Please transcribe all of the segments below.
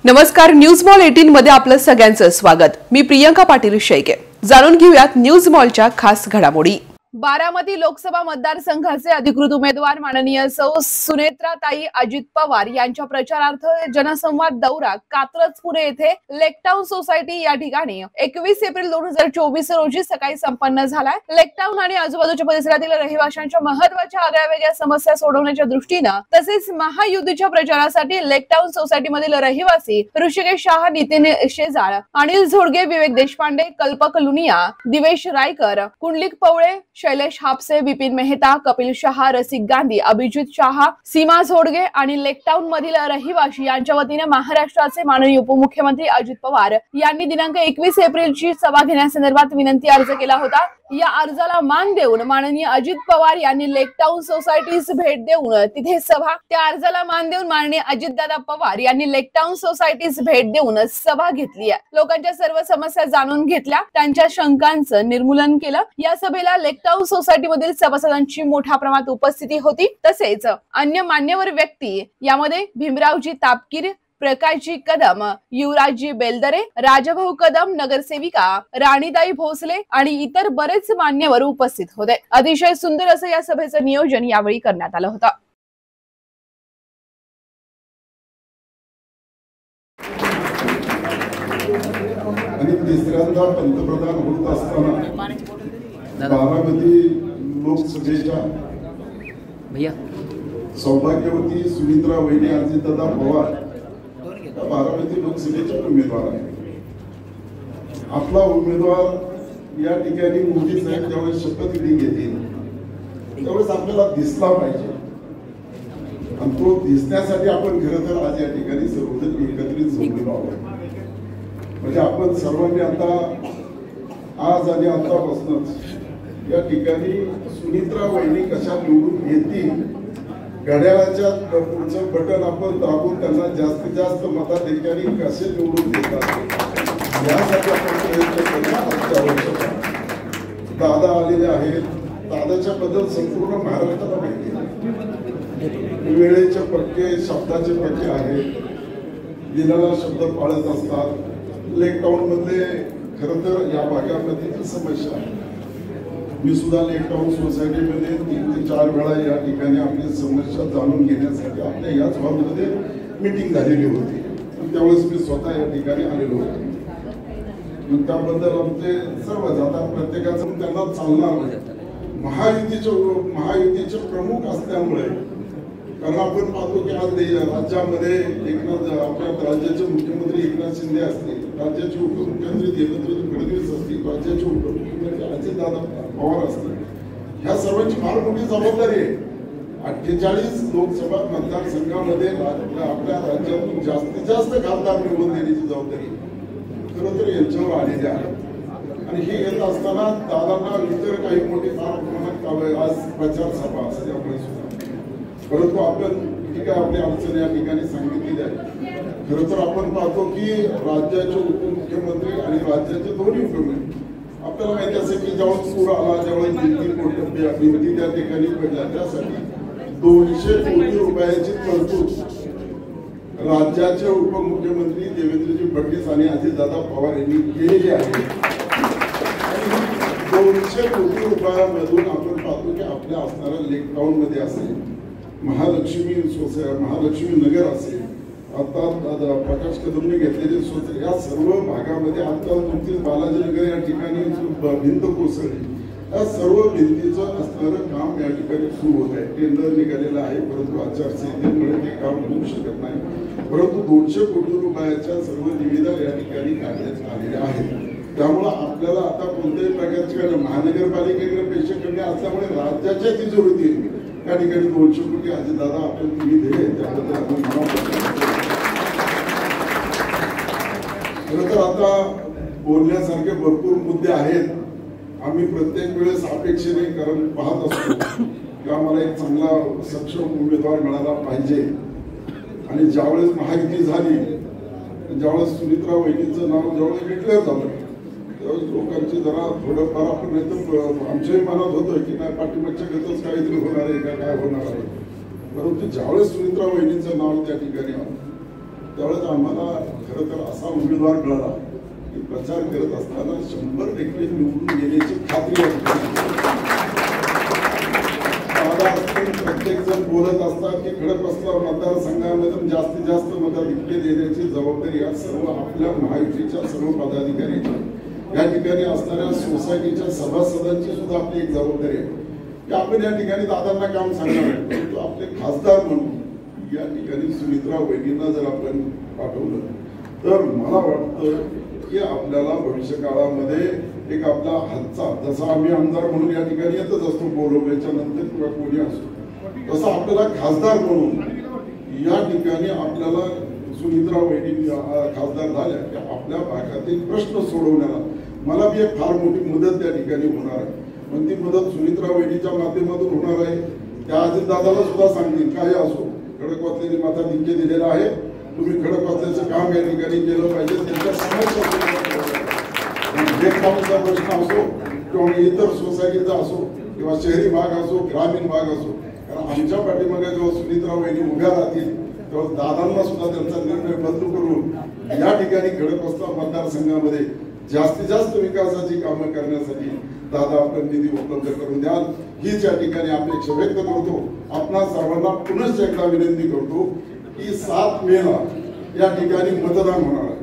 नमस्कार, news mall 18 मध्ये आपलं सगळ्यांचं स्वागत। मी प्रियंका पाटील शेळके। जाणून घेऊयात न्यूज मॉलच्या खास घडामोडी। बारामती लोकसभा मतदारसंघाचे अधिकृत उमेदवार माननीय सौ सुनेत्राताई अजित पवार यांच्या प्रचारार्थ जनसंवाद दौरा कात्रज पुणे येथे लेकटाउन सोसायटी या ठिकाणी 21 एप्रिल 2024 रोजी सकाळी संपन्न झालाय। लेकटाउन आणि आजूबाजूच्या परिसरातील रहिवाशांच्या महत्त्वाच्या आगळ्यावेगळ्या समस्या सोडवण्याच्या दृष्टीने तसेच महायुतीच्या प्रचारासाठी लेकटाउन सोसायटी मधील रहिवासी ऋषिकेश शाह, नितीन शेजाळ, अनिल झोडगे, विवेक देशपांडे, कल्पक लुनिया, दिवेश रायकर, कुंडलिक पवळे, शैलेश हापसे, विपिन मेहता, कपिल शहा, रसिक गांधी, अभिजित शहा, सीमा झोडगे आणि लेकटाउन मधील रहिवासी यांच्या वतीने महाराष्ट्राचे माननीय उपमुख्यमंत्री अजित पवार यांनी दिनांक 21 एप्रिलची सभा घेण्यासंदर्भात विनंती अर्ज केला होता। या अर्जाला मान देऊन माननीय अजित पवार यांनी लेकटाउन सोसायटीस भेट देऊन तिथे सभा त्या अर्जाला मान देऊन माननीय अजितदादा पवार यांनी लेकटाउन सोसायटीस भेट देऊन सभा घेतली आहे। लोकांच्या सर्व समस्या जाणून घेतल्या, त्यांच्या शंकांचं निर्मूलन केलं। या सभेला लेकटाउन सोसायटी मधील सभासदांची मोठ्या प्रमाणात उपस्थिती होती। तसेच अन्य मान्यवर व्यक्ती यामध्ये भीमरावजी तापकीर, प्रकाशजी कदम, युवराजजी बेलदरे, राजभाऊ कदम, नगरसेविका राणीताई भोसले आणि इतर बरेच मान्यवर उपस्थित होते। अतिशय सुंदर असं या सभेचं नियोजन यावेळी करण्यात आलं होतं। आणि तिसऱ्यांदा पंतप्रधान होत असताना बारामती लोकसभेच्या सौभाग्यवती सुनित्रा वहिनी अजितदादा पवार बारामती लोकसभेचे उमेदवार आहे। आपला उमेदवार या ठिकाणी मोदी साहेब ज्यावेळेस शपथविधी घेतील त्यावेळेस आपल्याला दिसला पाहिजे आणि तो दिसण्यासाठी आपण खरं तर आज या ठिकाणी सर्वजण एकत्रित जमलेलो आहोत। म्हणजे आपण सर्वांनी आता आज आणि आतापासूनच या ठिकाणी सुनित्रा वहिनी कशा निवडून येतील, घड्याळाच्या पुढचं बटन आपण दाबून त्यांना जास्तीत जास्त मताधिकारी कसे निवडून देतात यासाठी आपण प्रयत्न करणं आवश्यक आहे। दादा आलेले आहेत, दादाच्या बद्दल संपूर्ण महाराष्ट्राला माहिती आहे। वेळेचे पक्के, शब्दाचे पक्के आहेत, दिलेला शब्द पाळत असतात। लेकटाउन मध्ये खरं तर या भागामध्ये समस्या आहे। मी सुद्धा लेकटाउन सोसायटीमध्ये 3 ते 4 वेळा या ठिकाणी आपली समस्या जाणून घेण्यासाठी आपल्या याच हॉलमध्ये मीटिंग झालेली होती। त्यावेळेस मी स्वतः या ठिकाणी आलेलो होतो। मग त्याबद्दल आमचे सर्व जातात प्रत्येकाचं त्यांना चालणार महायुतीचे प्रमुख असल्यामुळे, कारण आपण पाहतो की आज राज्यामध्ये आपल्या राज्याचे मुख्यमंत्री एकनाथ शिंदे असतील, राज्याचे उपमुख्यमंत्री देवेंद्र फडणवीस असतील, राज्याचे उपमुख्यमंत्री अजितदादा पवार असतील, ह्या सर्वांची फार मोठी जबाबदारी आहे। 48 लोकसभा मतदारसंघामध्ये आपल्या राज्यातून जास्तीत जास्त खासदार निवडून देण्याची जबाबदारी खरं तर यांच्यावर आलेली आहे। आणि हे येत असताना दादांना इतर काही मोठी फार प्रमाणात आज प्रचार सभा असल्यामुळे सुद्धा, परंतु आपण ठीक आहे आपली अडचण या ठिकाणी सांगितलेली आहे। खरं तर आपण पाहतो की राज्याचे उपमुख्यमंत्री आणि राज्याचे दोन्ही उपमुख्यमंत्री आपल्याला माहिती असेल की ज्यावेळेस पूर आला, ज्यावेळेस भिंती त्या ठिकाणी पडल्या, त्यासाठी 200 कोटी रुपयाची तरतूद राज्याचे उपमुख्यमंत्री देवेंद्रजी फडणवीस आणि अजितदादा पवार यांनी केलेली आहे। 200 कोटी रुपयामधून आपण पाहतो की आपल्या असणाऱ्या लेकटाउन मध्ये असेल, महालक्ष्मी नगर असेल, आता प्रकाश कदमने घेतलेले सोच, या सर्व भागामध्ये आता नुकतीच बालाजी नगर या ठिकाणी भिंत कोसळली, या सर्व भिंतीचं असणारं काम या ठिकाणी सुरू होत आहे। टेंडर निघालेलं आहे, परंतु आचारसंहितेमुळे ते काम होऊ शकत नाही। परंतु 200 कोटी रुपयाच्या सर्व निविदा या ठिकाणी काढण्यात आलेल्या आहेत। त्यामुळे आपल्याला आता कोणत्याही प्रकारचे महानगरपालिकेकडे पैसे कमी असल्यामुळे राज्याच्या तिजोरीत या ठिकाणी 200 कोटी अजितदादा आपण तुम्ही दिले, त्याबद्दल आपण खरं तर आता बोलण्यासारखे भरपूर मुद्दे आहेत। आम्ही प्रत्येक वेळेस अपेक्षेने कारण पाहत असतो की आम्हाला एक चांगला सक्षम उमेदवार मिळाला पाहिजे। आणि ज्यावेळेस महायुती झाली, ज्यावेळेस सुनित्रा वहिनीचं नाव ज्यावेळेस डिक्लेअर झालं, त्यावेळेस लोकांची जरा थोडंफार आपण नाही तर आमच्याही मनात होतं की नाही पाठिंबाच्या गतच काहीतरी होणार आहे का, काय होणार आहे। परंतु ज्यावेळेस सुनित्रा वहिनीचं नाव त्या ठिकाणी आलं त्यावेळेस आम्हाला खरं तर असा उमेदवार मिळाला की प्रचार करत असताना 100% निवडून येण्याची खात्री आहे. प्रत्येक जण बोलत असतात की खडकवासला मतदारसंघामध्ये जास्तीत जास्त मतं विकते देण्याची जबाबदारी या सर्व आपल्या महायुतीच्या सर्व पदाधिकाऱ्यांची, या ठिकाणी असणाऱ्या सोसायटीच्या सभासदांची सुद्धा आपली एक जबाबदारी आहे की आपण या ठिकाणी दादांना काम सांगणार आहे. परंतु आपले खासदार म्हणून या ठिकाणी सुमित्रा वहिनींना जर आपण पाठवलं तर मला वाटतं की आपल्याला भविष्य काळामध्ये एक आपला हालचाल, जसा आम्ही आमदार म्हणून या ठिकाणी येतच असतो बोलवल्याच्या नंतर किंवा कोणी असतो, तसं आपल्याला खासदार म्हणून या ठिकाणी आपल्याला सुमित्रा वहिनी खासदार झाल्या की आपल्या भागातील प्रश्न सोडवण्याला मला बी एक फार मोठी मदत त्या ठिकाणी होणार आहे. पण ती मदत सुमित्रा वहिनीच्या माध्यमातून होणार आहे. त्या अजित दादाला सुद्धा सांगतील काही असो, खडकवासल्याने मताधिक्य दिलेला आहे, तुम्ही खडकवासल्याचं काम या ठिकाणी केलं पाहिजे. त्यांच्या समस्या प्रश्न असो किंवा इतर सोसायटीचा असो किंवा शहरी भाग असो ग्रामीण भाग असो, कारण आमच्या पाठीमागे जेव्हा सुमित्रा वहिनी उभ्या राहतील तेव्हा दादांना सुद्धा त्यांचा निर्णय बदलू करून या ठिकाणी खडकवासला मतदारसंघामध्ये जास्तीत जास्त विकासाची कामं करण्यासाठी दादा आपण निधी उपलब्ध करून द्याल हीच या ठिकाणी अपेक्षा व्यक्त करतो. आपणा सर्वांना पुनश्च एकदा विनंती करतो की 7 मेला या ठिकाणी मतदान होणार आहे.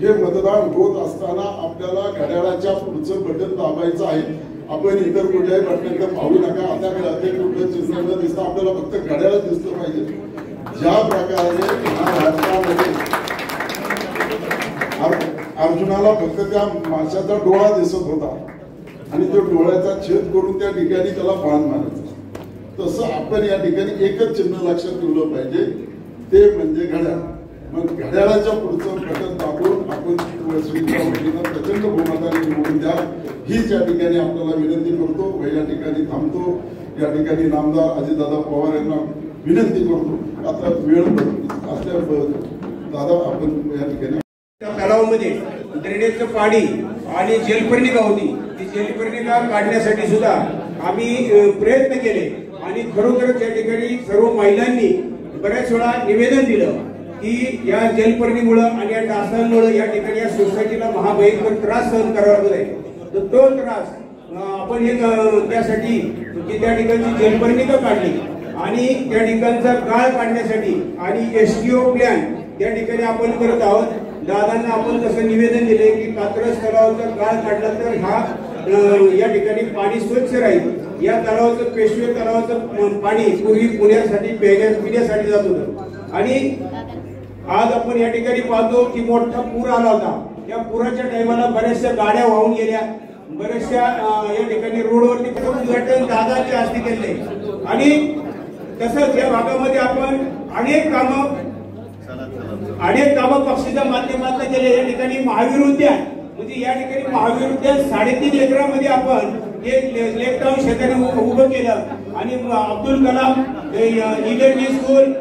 हे मतदान होत असताना आपल्याला घड्याळाच्या पुढचं बटन दाबायचं आहे. आपण इतर कुठल्याही बटनाकडे पाहू नका. आपल्याकडे अध्यक्ष कुठलं चिन्ह न दिसतं, आपल्याला फक्त घड्याळच दिसलं पाहिजे. ज्या प्रकारे राजकारणामध्ये अर्जुनाला फक्त त्या माशाचा डोळा दिसत होता आणि तो डोळ्याचा छेद करून त्या ठिकाणी त्याला बाण मारायचा, तसं आपण या ठिकाणी एकच चिन्ह लक्षात ठेवलं पाहिजे, ते म्हणजे घड्याळ. मग घड्याळाच्या पुढचं बटन दाबून आपण प्रचंड बहुमताने निवडून द्या हीच या ठिकाणी आपल्याला विनंती करतो व या ठिकाणी थांबतो. या ठिकाणी नामदार अजितदादा पवार यांना विनंती करतो. आता वेळ असल्या दादा आपण या ठिकाणी तलावामध्ये ड्रेनेजचं पाणी आणि जलपर्णिका होती, ती जलपर्णिका काढण्यासाठी सुद्धा आम्ही प्रयत्न केले आणि खरोखरच या ठिकाणी सर्व महिलांनी बऱ्याच वेळा निवेदन दिलं की या जलपर्णीमुळे आणि या डासांमुळे या ठिकाणी या सोसायटीला महाभयंकर त्रास सहन करावा लागत आहे. तर तो त्रास आपण हे त्यासाठी की त्या ठिकाणची जलपर्णिका काढली आणि त्या ठिकाणचा गाळ काढण्यासाठी आणि एसटीओ प्लॅन त्या ठिकाणी आपण करत आहोत. दादांना आपण तसं निवेदन दिले की कात्रज तलावाचा गाळ काढला तर हा या ठिकाणी पाणी स्वच्छ राहील. या तलावाचं पेशवे तलावाचं पाणी पूर्वी पुण्यासाठी पिण्यासाठी जात होतं आणि आज आपण या ठिकाणी पाहतो की मोठा पूर आला होता. या पुराच्या टाइमाला बऱ्याचशा गाड्या वाहून गेल्या, बऱ्याचशा या ठिकाणी रोडवरती उद्घाटन दादाच्या हस्ते केले आणि तसंच या भागामध्ये आपण अनेक कामं पक्षाच्या माध्यमातून केले. या ठिकाणी महावीर उद्यान म्हणजे या ठिकाणी महावीर उद्यान 3.5 एकरामध्ये आपण एक लेक टाऊन शेताने उभं केलं आणि अब्दुल कलाम इलेक्ट्रिक स्कूल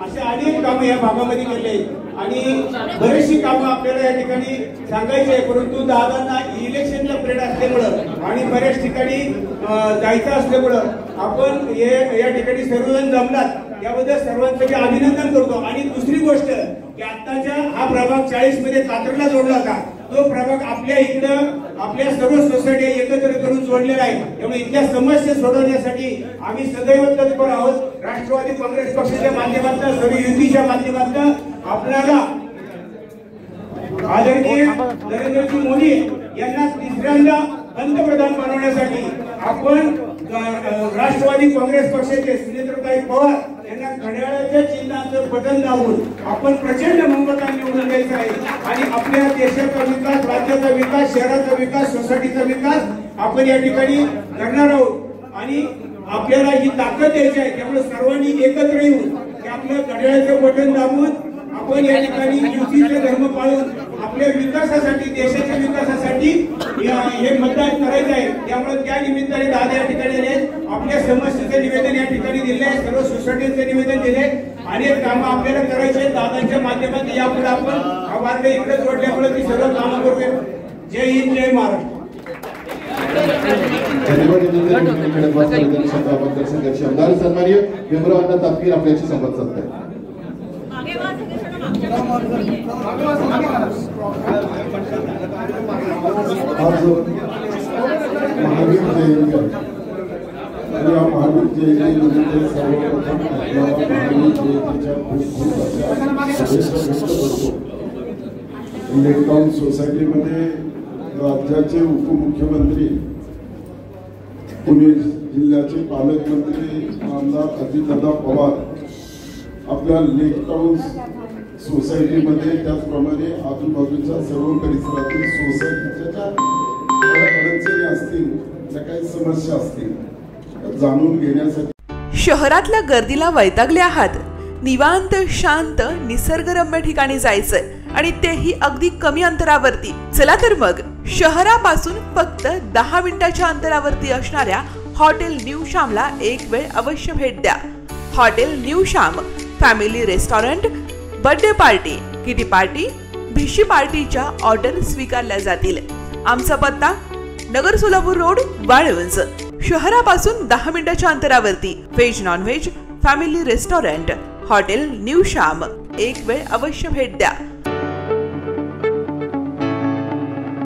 असे अनेक कामं या भागामध्ये केले आणि बरीचशी कामं आपल्याला या ठिकाणी सांगायची आहे. परंतु दादांना इलेक्शनला पिरियड असल्यामुळं आणि बऱ्याच ठिकाणी जायचं असल्यामुळं आपण या ठिकाणी सर्वजण जमलात याबद्दल सर्वांचं मी अभिनंदन करतो. आणि दुसरी गोष्ट की आताच्या हा प्रभाग 40 मध्ये कात्रजला जोडला होता, तो प्रभाग आपल्या इकडं आपल्या सर्व सोसायटी एकत्र करून जोडलेला आहे. त्यामुळे इथल्या समस्या सोडवण्यासाठी आम्ही सदैव तत्पर आहोत. राष्ट्रवादी काँग्रेस पक्षाच्या माध्यमातून सर्व युतीच्या माध्यमातून आपल्याला आदरणीय नरेंद्रजी मोदी यांना तिसऱ्यांदा पंतप्रधान बनवण्यासाठी आपण राष्ट्रवादी काँग्रेस पक्षाचे सुनेत्रताई पवार यांना घड्याळाच्या चिन्हाचं बटन दाबून आपण प्रचंड बहुमताने निवडून द्यायचं आहे आणि आपल्या देशाचा विकास, राज्याचा विकास, शहराचा विकास, सोसायटीचा विकास आपण या ठिकाणी करणार आहोत आणि आपल्याला ही ताकद द्यायची आहे. त्यामुळे सर्वांनी एकत्र येऊन आपल्या घड्याळाचं बटन दाबून आपण या ठिकाणी युतीचे धर्म पाळून आपल्या विकासासाठी, देशाच्या विकासासाठी हे मतदान करायचं आहे. त्यामुळे त्या निमित्ताने दादा या ठिकाणी आले, आपल्या समस्येचं निवेदन या ठिकाणी दिले आहे, सर्व सोसायटीचं निवेदन दिले, अनेक कामं आपल्याला करायचे. दादांच्या माध्यमातून यापुढे आपण हा मार्ग इकडे जोडल्यामुळे ती सर्व कामं करूया. जय हिंद, जय महाराष्ट्र. सन्माननीय विमरावांना तापकीर आपल्याशी संवाद साधताय. आज महावीर जयंती आहे आणि या महावीर जयंतीमध्ये सर्वप्रथम आपल्याला महावीर जयंतीच्या खूप अशा शुभेच्छा व्यक्त करतो। लेक टाउन सोसायटीमध्ये राज्याचे उपमुख्यमंत्री, पुणे जिल्ह्याचे पालकमंत्री आमदार अजितदादा पवार आपल्या लेक टाउन सोसायटीमध्ये, त्याचप्रमाणे आजूबाजूच्या सर्व परिसरातील सोसायटीच्या अडचणी असतील, त्या काही समस्या असतील जाणून घेण्यासाठी शहरातल्या गर्दीला वैतागले आहात, निवांत शांत निसर्गरम्य ठिकाणी जायचंय आणि तेही अगदी कमी अंतरावरती। चला तर मग शहरापासून फक्त 10 मिनिटाच्या अंतरावरती असणाऱ्या हॉटेल न्यू श्यामला एक वेळ अवश्य भेट द्या। Hotel new Shyam family restaurant, birthday party, kitty party, भिशी पार्टीच्या ऑर्डर स्वीकारल्या जातील। आमचा पत्ता नगर सोलापूर रोड, वाळवंज। शहरापासून 10 मिनिटाच्या अंतरावरती veg non veg family restaurant hotel new Shyam, एक वेळ अवश्य भेट द्या।